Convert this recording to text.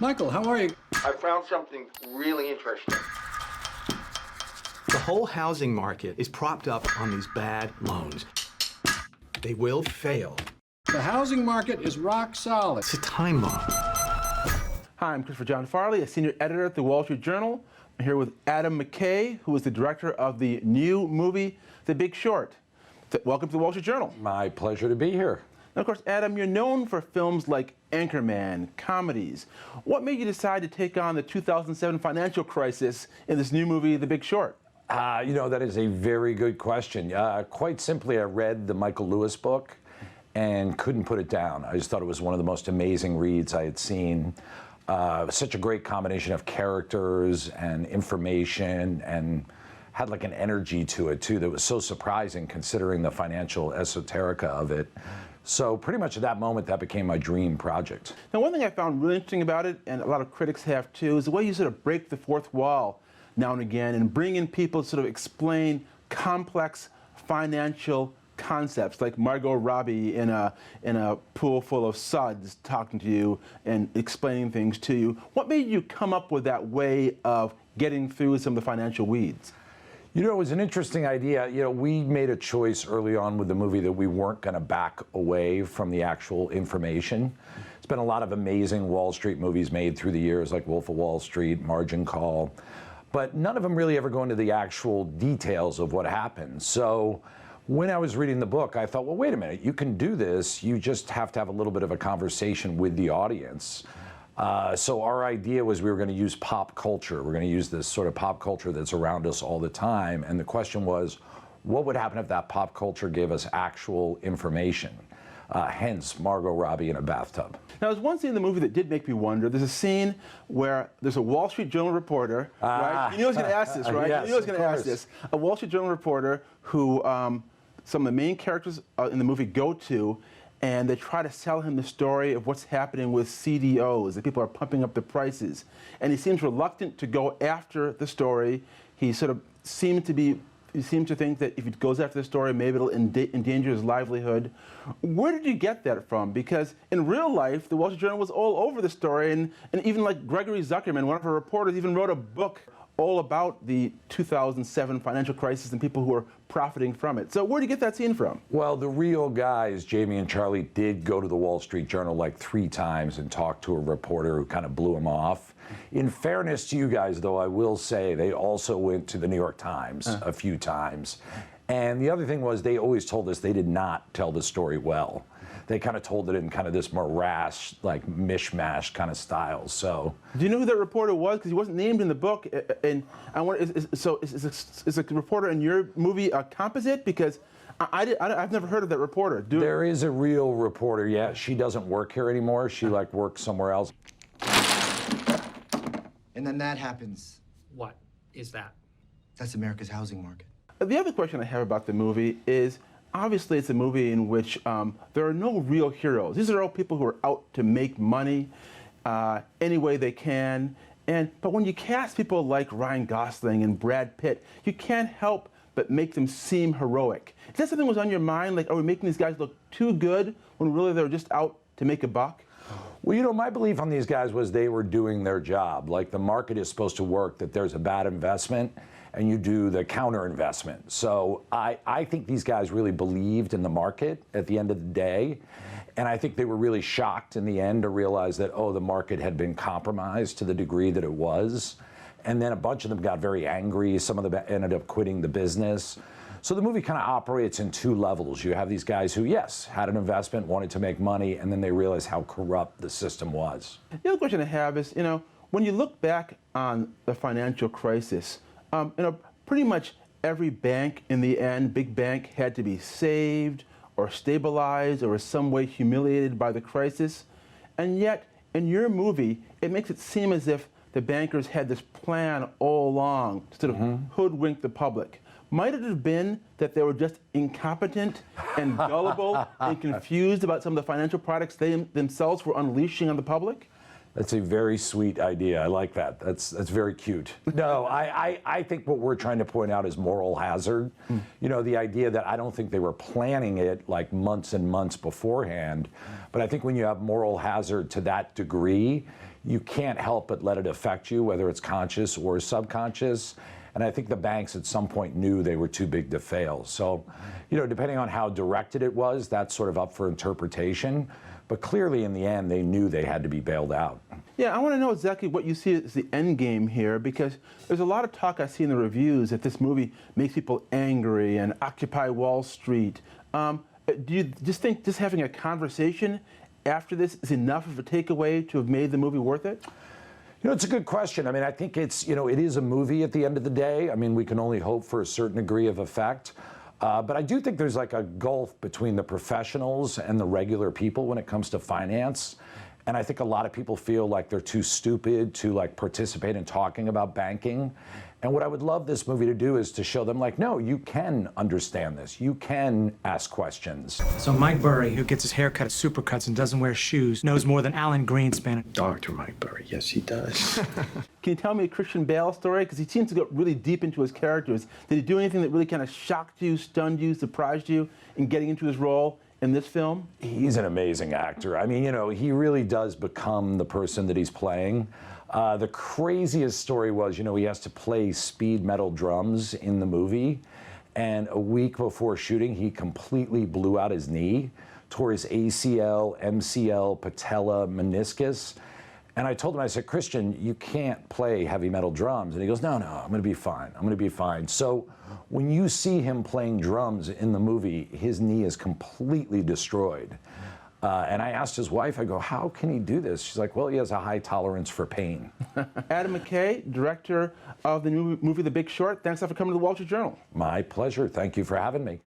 Michael, how are you? I found something really interesting. The whole housing market is propped up on these bad loans. They will fail. The housing market is rock solid. It's a time bomb. Hi, I'm Christopher John Farley, a senior editor at the Wall Street Journal. I'm here with Adam McKay, who is the director of the new movie, The Big Short. Welcome to the Wall Street Journal. My pleasure to be here. Now, of course, Adam, you're known for films like Anchorman, comedies. What made you decide to take on the 2007 financial crisis in this new movie, The Big Short? That is a very good question. Quite simply, I read the Michael Lewis book and couldn't put it down. I just thought it was one of the most amazing reads I had seen. Such a great combination of characters and information, and had like an energy to it too that was so surprising considering the financial esoterica of it. So pretty much at that moment, that became my dream project. Now, one thing I found really interesting about it, and a lot of critics have too, is the way you sort of break the fourth wall now and again and bring in people to sort of explain complex financial concepts, like Margot Robbie in a pool full of suds talking to you and explaining things to you. What made you come up with that way of getting through some of the financial weeds? You know, it was an interesting idea. We made a choice early on with the movie that we weren't going to back away from the actual information. There's been a lot of amazing Wall Street movies made through the years, like Wolf of Wall Street, Margin Call, but none of them really ever go into the actual details of what happened. So when I was reading the book, I thought, well, wait a minute, you can do this. You just have to have a little bit of a conversation with the audience. So our idea was we were going to use pop culture. We're going to use this sort of pop culture that's around us all the time. And the question was, what would happen if that pop culture gave us actual information? Hence, Margot Robbie in a bathtub. Now, there's one scene in the movie that did make me wonder. There's a scene where there's a Wall Street Journal reporter, right? You knew I was going to ask this, right? Yes, you knew I was going to ask this. A Wall Street Journal reporter who some of the main characters in the movie go to, and they try to sell him the story of what's happening with CDOs, that people are pumping up the prices. And he seems reluctant to go after the story. He sort of seemed to think that if he goes after the story, maybe it'll endanger his livelihood. Where did you get that from? Because in real life, the Wall Street Journal was all over the story, and even like Gregory Zuckerman, one of her reporters, even wrote a book all about the 2007 financial crisis and people who were profiting from it. So where did you get that scene from? Well, the real guys, Jamie and Charlie, did go to the Wall Street Journal like 3 times and talk to a reporter who kind of blew him off. In fairness to you guys, though, I will say they also went to the New York Times a few times. And the other thing was they always told us they did not tell the story well. They kind of told it in kind of this morass, like mishmash kind of style. So, do you know who that reporter was? Because he wasn't named in the book. And I wonder, is the reporter in your movie a composite? Because I've never heard of that reporter. There is a real reporter. Yeah, she doesn't work here anymore. She like works somewhere else. And then that happens. What is that? That's America's housing market. The other question I have about the movie is, obviously it's a movie in which there are no real heroes. These are all people who are out to make money any way they can. But when you cast people like Ryan Gosling and Brad Pitt, you can't help but make them seem heroic. Is that something that was on your mind? Like, are we making these guys look too good when really they're just out to make a buck? Well, my belief on these guys was they were doing their job. Like, the market is supposed to work, that there's a bad investment, and you do the counter investment. So I think these guys really believed in the market at the end of the day. And I think they were really shocked in the end to realize that, oh, the market had been compromised to the degree that it was. And then a bunch of them got very angry. Some of them ended up quitting the business. So the movie kind of operates in 2 levels. You have these guys who, yes, had an investment, wanted to make money, and then they realized how corrupt the system was. The other question I have is, when you look back on the financial crisis, pretty much every bank in the end, big bank, had to be saved or stabilized or in some way humiliated by the crisis. And yet, in your movie, it makes it seem as if the bankers had this plan all along to sort of hoodwink the public. Might it have been that they were just incompetent and gullible and confused about some of the financial products they themselves were unleashing on the public? That's a very sweet idea. I like that. That's very cute. No, I think what we're trying to point out is moral hazard. You know, the idea that I don't think they were planning it like months and months beforehand, but I think when you have moral hazard to that degree, you can't help but let it affect you, whether it's conscious or subconscious. And I think the banks at some point knew they were too big to fail. So, you know, depending on how directed it was, that's sort of up for interpretation. But clearly, in the end, they knew they had to be bailed out. Yeah, I want to know exactly what you see as the end game here, because there's a lot of talk I see in the reviews that this movie makes people angry and Occupy Wall Street. Do you just think just having a conversation after this is enough of a takeaway to have made the movie worth it? You know, it's a good question. I mean, I think it's, you know, it is a movie at the end of the day. I mean, we can only hope for a certain degree of effect. But I do think there's like a gulf between the professionals and the regular people when it comes to finance. And I think a lot of people feel like they're too stupid to like participate in talking about banking. And what I would love this movie to do is to show them like, no, you can understand this. You can ask questions. So Mike Burry, who gets his hair cut at Supercuts and doesn't wear shoes, knows more than Alan Greenspan. Dr. Mike Burry, yes, he does. Can you tell me a Christian Bale story? Because he seems to go really deep into his characters. Did he do anything that really kind of shocked you, stunned you, surprised you in getting into his role in this film? He's an amazing actor. I mean, you know, he really does become the person that he's playing. The craziest story was, you know, he has to play speed metal drums in the movie. And a week before shooting, he completely blew out his knee, tore his ACL, MCL, patella, meniscus. And I told him, I said, Christian, you can't play heavy metal drums. And he goes, no, I'm going to be fine. I'm going to be fine. So when you see him playing drums in the movie, his knee is completely destroyed. And I asked his wife, I go, how can he do this? She's like, well, he has a high tolerance for pain. Adam McKay, director of the new movie The Big Short, thanks for coming to the Wall Street Journal. My pleasure. Thank you for having me.